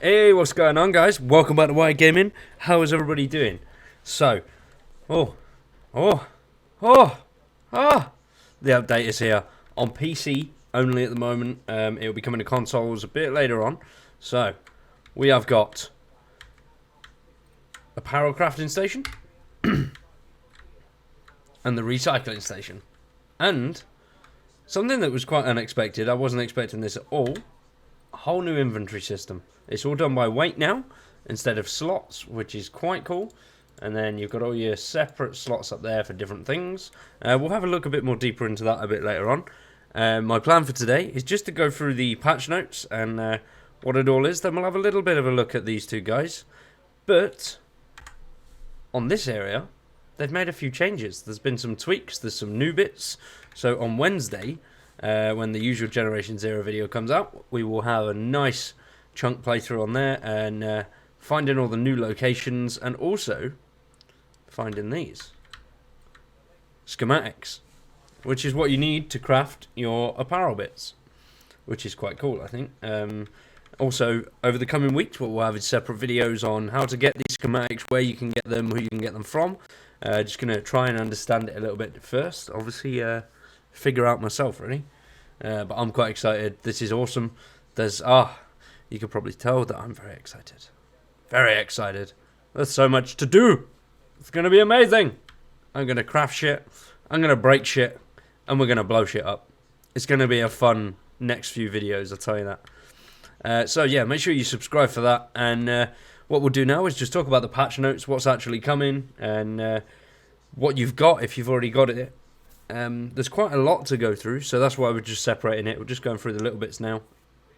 Hey, what's going on, guys? Welcome back to Wired Gaming. How is everybody doing? So, oh, oh, oh, ah, the update is here on PC only at the moment. It will be coming to consoles a bit later on. So, we have got apparel crafting station and the recycling station, and something that was quite unexpected. I wasn't expecting this at all. A whole new inventory system. It's all done by weight now instead of slots, which is quite cool. And then you've got all your separate slots up there for different things. We'll have a look a bit more deeper into that a bit later on. My plan for today is just to go through the patch notes and what it all is. Then we'll have a little bit of a look at these two guys. But on this area, they've made a few changes. There's been some tweaks. There's some new bits. So on Wednesday, when the usual Generation Zero video comes out, we will have a nice chunk playthrough on there and finding all the new locations and also finding these schematics, which is what you need to craft your apparel bits, which is quite cool, I think. Also, over the coming weeks, what we'll have is separate videos on how to get these schematics, where you can get them, who you can get them from. Just going to try and understand it a little bit first. Obviously, figure out myself, really. But I'm quite excited. This is awesome. You can probably tell that I'm very excited. Very excited. There's so much to do. It's going to be amazing. I'm going to craft shit. I'm going to break shit. And we're going to blow shit up. It's going to be a fun next few videos, I'll tell you that. So yeah, make sure you subscribe for that. And what we'll do now is just talk about the patch notes, what's actually coming, and what you've got if you've already got it. There's quite a lot to go through, so that's why we're just separating it. We're just going through the little bits now.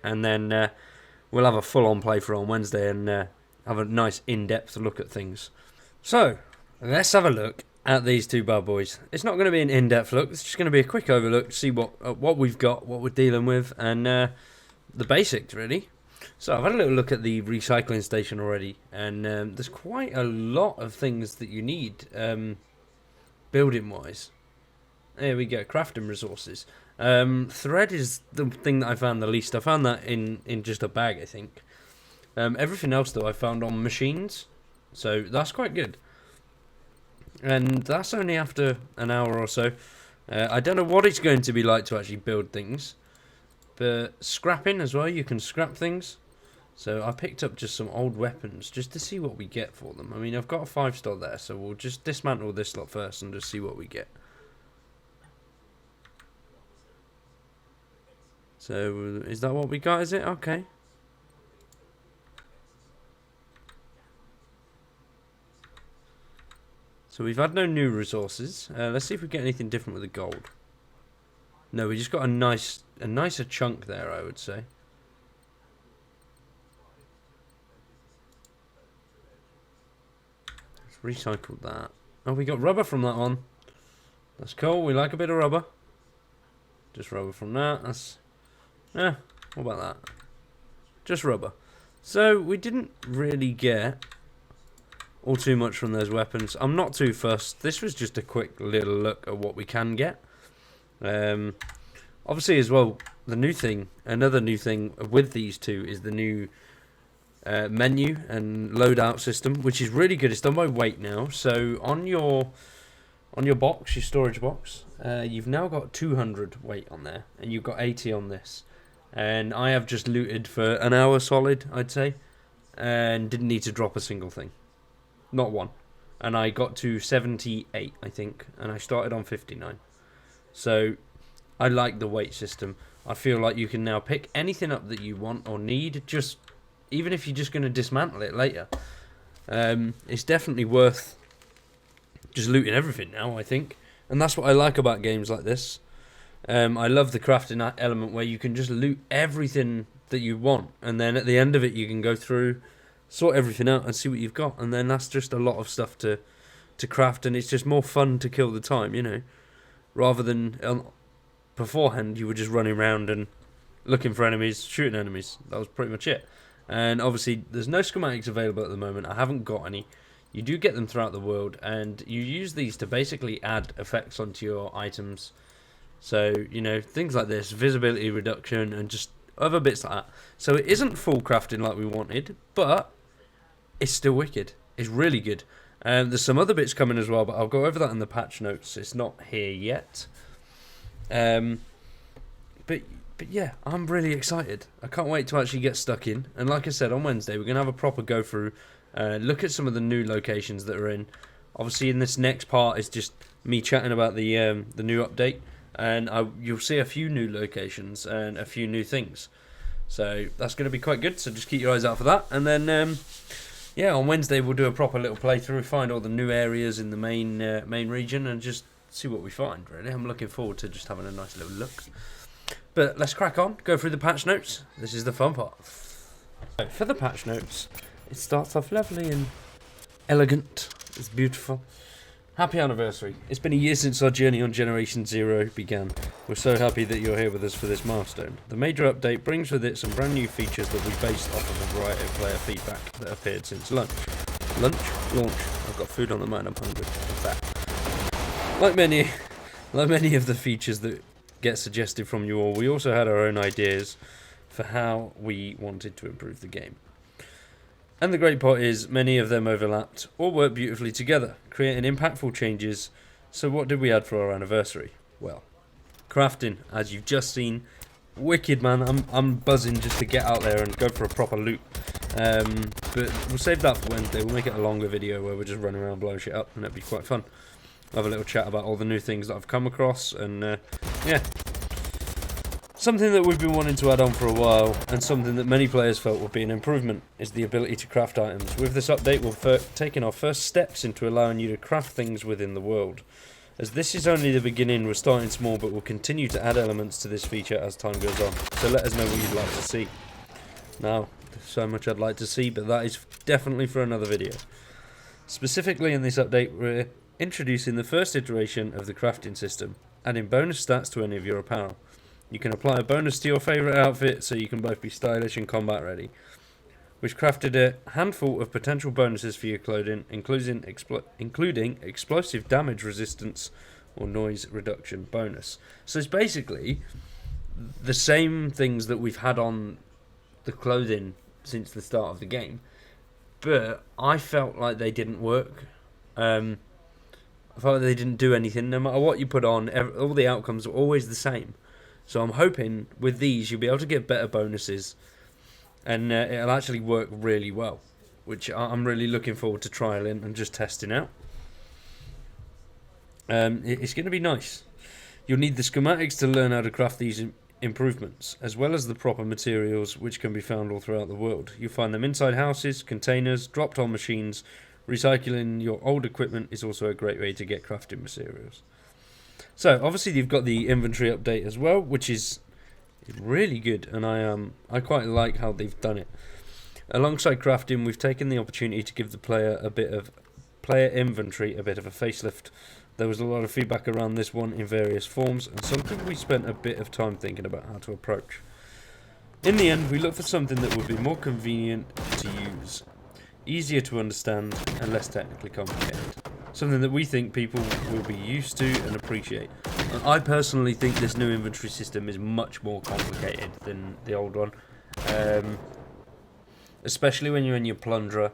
And then we'll have a full-on playthrough on Wednesday and have a nice in-depth look at things. So, let's have a look at these two bad boys. It's not going to be an in-depth look. It's just going to be a quick overlook to see what we've got, what we're dealing with, and the basics, really. So, I've had a little look at the recycling station already, and there's quite a lot of things that you need building-wise. There we go, crafting resources. Thread is the thing that I found the least. I found that in just a bag, I think. Everything else, though, I found on machines. So that's quite good. And that's only after an hour or so. I don't know what it's going to be like to actually build things. But scrapping as well, you can scrap things. So I picked up just some old weapons just to see what we get for them. I mean, I've got a 5-star there, so we'll just dismantle this lot first and just see what we get. So, is that what we got, is it? Okay. So, we've had no new resources. Let's see if we get anything different with the gold. No, we just got a nicer chunk there, I would say. Let's recycle that. Oh, we got rubber from that one. That's cool. We like a bit of rubber. Just rubber from that. That's... what about that? Just rubber. So, we didn't really get all too much from those weapons. I'm not too fussed. This was just a quick little look at what we can get. Obviously, as well, another new thing with these two is the new menu and loadout system, which is really good. It's done by weight now. So, on your box, your storage box, you've now got 200 weight on there, and you've got 80 on this. And I have just looted for an hour solid, I'd say, and didn't need to drop a single thing. Not one. And I got to 78, I think, and I started on 59. So, I like the weight system. I feel like you can now pick anything up that you want or need, just even if you're just going to dismantle it later. It's definitely worth just looting everything now, I think. And that's what I like about games like this. I love the crafting element where you can just loot everything that you want, and then at the end of it you can go through, sort everything out and see what you've got, and then that's just a lot of stuff to craft, and it's just more fun to kill the time, you know, rather than beforehand you were just running around and looking for enemies, shooting enemies. That was pretty much it. And obviously there's no schematics available at the moment. I haven't got any. You do get them throughout the world, and you use these to basically add effects onto your items. So, you know, things like this, visibility reduction, and just other bits like that. So it isn't full crafting like we wanted, but it's still wicked. It's really good. There's some other bits coming as well, but I'll go over that in the patch notes. It's not here yet. But yeah, I'm really excited. I can't wait to actually get stuck in. And like I said, on Wednesday, we're going to have a proper go through, look at some of the new locations that are in. Obviously, in this next part is just me chatting about the new update. And you'll see a few new locations and a few new things. So that's going to be quite good. So just keep your eyes out for that. And then, yeah, on Wednesday, we'll do a proper little playthrough, find all the new areas in the main region, and just see what we find, really. I'm looking forward to just having a nice little look. But let's crack on, go through the patch notes. This is the fun part. So for the patch notes, it starts off lovely and elegant. It's beautiful. Happy anniversary. It's been a year since our journey on Generation 0 began. We're so happy that you're here with us for this milestone. The major update brings with it some brand new features that we based off of a variety of player feedback that appeared since launch. Launch? I've got food on the mind, I'm hungry. In fact, like many of the features that get suggested from you all, we also had our own ideas for how we wanted to improve the game. And the great part is, many of them overlapped or worked beautifully together, creating impactful changes. So what did we add for our anniversary? Well, crafting, as you've just seen. Wicked, man. I'm buzzing just to get out there and go for a proper loot. But we'll save that for Wednesday. We'll make it a longer video where we're just running around blowing shit up, and it'll be quite fun. We'll have a little chat about all the new things that I've come across, and yeah. Something that we've been wanting to add on for a while, and something that many players felt would be an improvement, is the ability to craft items. With this update, we're taking our first steps into allowing you to craft things within the world. As this is only the beginning, we're starting small, but we'll continue to add elements to this feature as time goes on. So let us know what you'd like to see. Now, there's so much I'd like to see, but that is definitely for another video. Specifically in this update, we're introducing the first iteration of the crafting system, adding bonus stats to any of your apparel. You can apply a bonus to your favourite outfit so you can both be stylish and combat ready. We've crafted a handful of potential bonuses for your clothing, including explosive damage resistance or noise reduction bonus. So it's basically the same things that we've had on the clothing since the start of the game, but I felt like they didn't work. I felt like they didn't do anything. No matter what you put on, all the outcomes are always the same. So I'm hoping with these you'll be able to get better bonuses, and it'll actually work really well, which I'm really looking forward to trialing and just testing out. It's going to be nice. You'll need the schematics to learn how to craft these improvements, as well as the proper materials which can be found all throughout the world. You'll find them inside houses, containers, dropped on machines. Recycling your old equipment is also a great way to get crafting materials. So obviously you've got the inventory update as well, which is really good, and I quite like how they've done it. Alongside crafting, we've taken the opportunity to give the player inventory a bit of a facelift. There was a lot of feedback around this one in various forms, and something we spent a bit of time thinking about how to approach. In the end, we looked for something that would be more convenient to use, easier to understand, and less technically complicated. Something that we think people will be used to and appreciate. And I personally think this new inventory system is much more complicated than the old one. Especially when you're in your plunderer,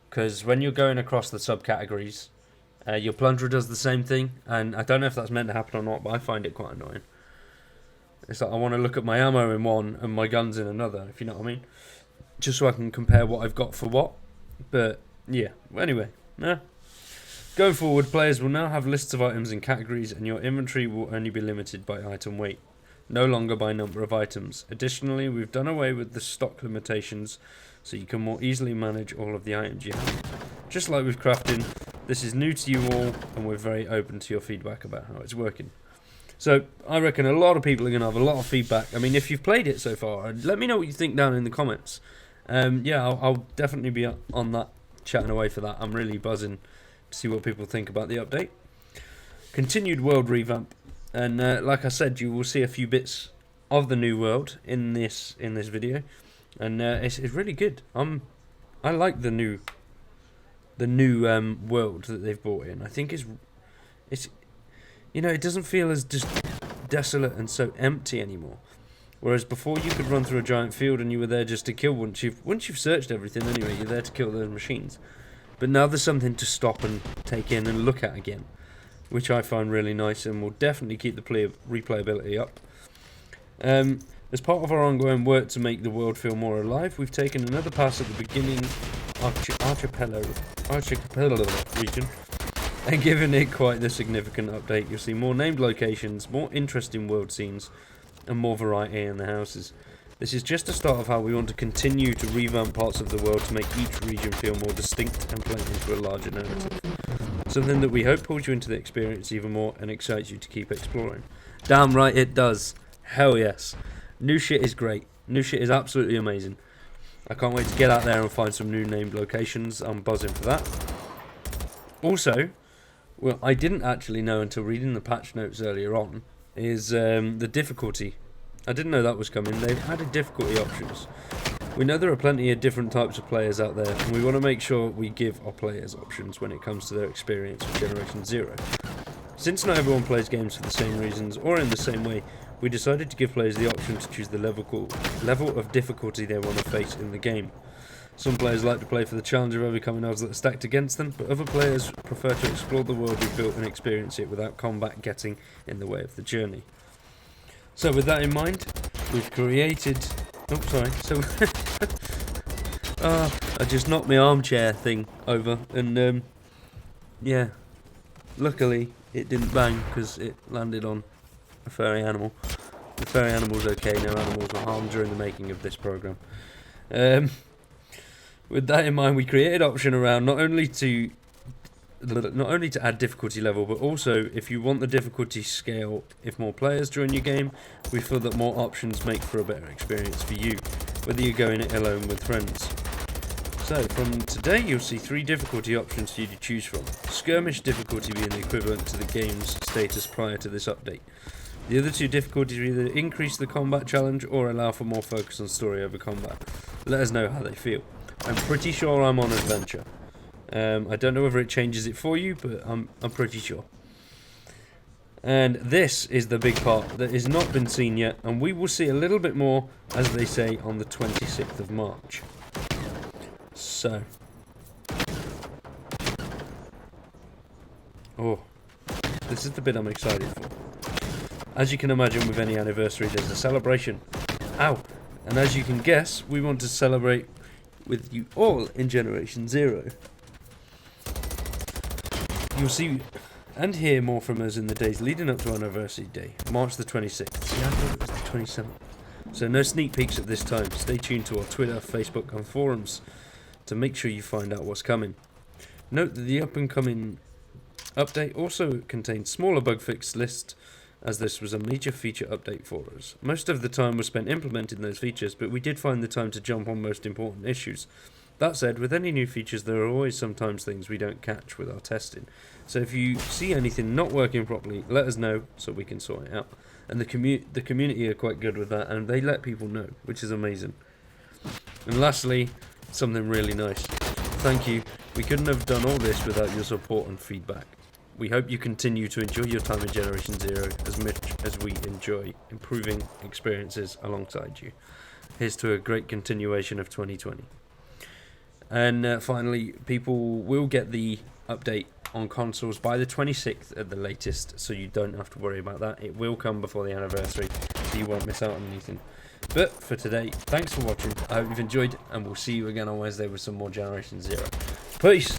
because when you're going across the subcategories, your plunderer does the same thing, and I don't know if that's meant to happen or not, but I find it quite annoying. It's like I want to look at my ammo in one and my guns in another, if you know what I mean. Just so I can compare what I've got for what. But yeah, anyway, yeah. Going forward, players will now have lists of items in categories, and your inventory will only be limited by item weight, no longer by number of items. Additionally, we've done away with the stock limitations, so you can more easily manage all of the items you have. Just like with crafting, this is new to you all, and we're very open to your feedback about how it's working. So I reckon a lot of people are going to have a lot of feedback. I mean, if you've played it so far, let me know what you think down in the comments. Yeah, I'll definitely be on that, chatting away for that. I'm really buzzing to see what people think about the update. Continued world revamp, and like I said, you will see a few bits of the new world in this video, and it's really good. I like the new world that they've brought in. I think it's it doesn't feel as just desolate and so empty anymore. Whereas before you could run through a giant field and you were there just to kill once you've searched everything anyway, you're there to kill those machines. But now there's something to stop and take in and look at again, which I find really nice and will definitely keep the replayability up. As part of our ongoing work to make the world feel more alive, we've taken another pass at the beginning archipelago region and given it quite the significant update. You'll see more named locations, more interesting world scenes, and more variety in the houses. This is just the start of how we want to continue to revamp parts of the world to make each region feel more distinct and play into a larger narrative. Something that we hope pulls you into the experience even more and excites you to keep exploring. Damn right it does. Hell yes. New shit is great. New shit is absolutely amazing. I can't wait to get out there and find some new named locations. I'm buzzing for that. Also, well, I didn't actually know until reading the patch notes earlier on, is the difficulty. I didn't know that was coming. They've added difficulty options. We know there are plenty of different types of players out there, and we want to make sure we give our players options when it comes to their experience with Generation Zero. Since not everyone plays games for the same reasons or in the same way, we decided to give players the option to choose the level of difficulty they want to face in the game. Some players like to play for the challenge of overcoming odds that are stacked against them, but other players prefer to explore the world we've built and experience it without combat getting in the way of the journey. So with that in mind, we've created... Oh, sorry. So I just knocked my armchair thing over, and yeah, luckily it didn't bang because it landed on a furry animal. The furry animal's okay, no animals were harmed during the making of this program. With that in mind, we created option around not only to add difficulty level, but also if you want the difficulty scale, if more players join your game, we feel that more options make for a better experience for you, whether you're going it alone with friends. So from today you'll see 3 difficulty options for you to choose from. Skirmish difficulty being the equivalent to the game's status prior to this update. The other 2 difficulties either increase the combat challenge or allow for more focus on story over combat. Let us know how they feel. I'm pretty sure I'm on adventure. I don't know whether it changes it for you, but I'm pretty sure. And this is the big part that has not been seen yet, and we will see a little bit more, as they say, on the 26th of March. So. Oh. This is the bit I'm excited for. As you can imagine, with any anniversary, there's a celebration. Ow! And as you can guess, we want to celebrate with you all in Generation Zero. You'll see and hear more from us in the days leading up to our anniversary day, March the 26th. See, I thought it was the 27th. So no sneak peeks at this time. Stay tuned to our Twitter, Facebook and forums to make sure you find out what's coming. Note that the up-and-coming update also contains smaller bug fix lists, as this was a major feature update for us. Most of the time was spent implementing those features, but we did find the time to jump on most important issues. That said, with any new features there are always sometimes things we don't catch with our testing. So if you see anything not working properly, let us know so we can sort it out. And the community are quite good with that, and they let people know, which is amazing. And lastly, something really nice. Thank you. We couldn't have done all this without your support and feedback. We hope you continue to enjoy your time in Generation Zero as much as we enjoy improving experiences alongside you. Here's to a great continuation of 2020. And finally, people will get the update on consoles by the 26th at the latest, so you don't have to worry about that. It will come before the anniversary, so you won't miss out on anything. But for today, thanks for watching. I hope you've enjoyed, and we'll see you again on Wednesday with some more Generation Zero. Peace!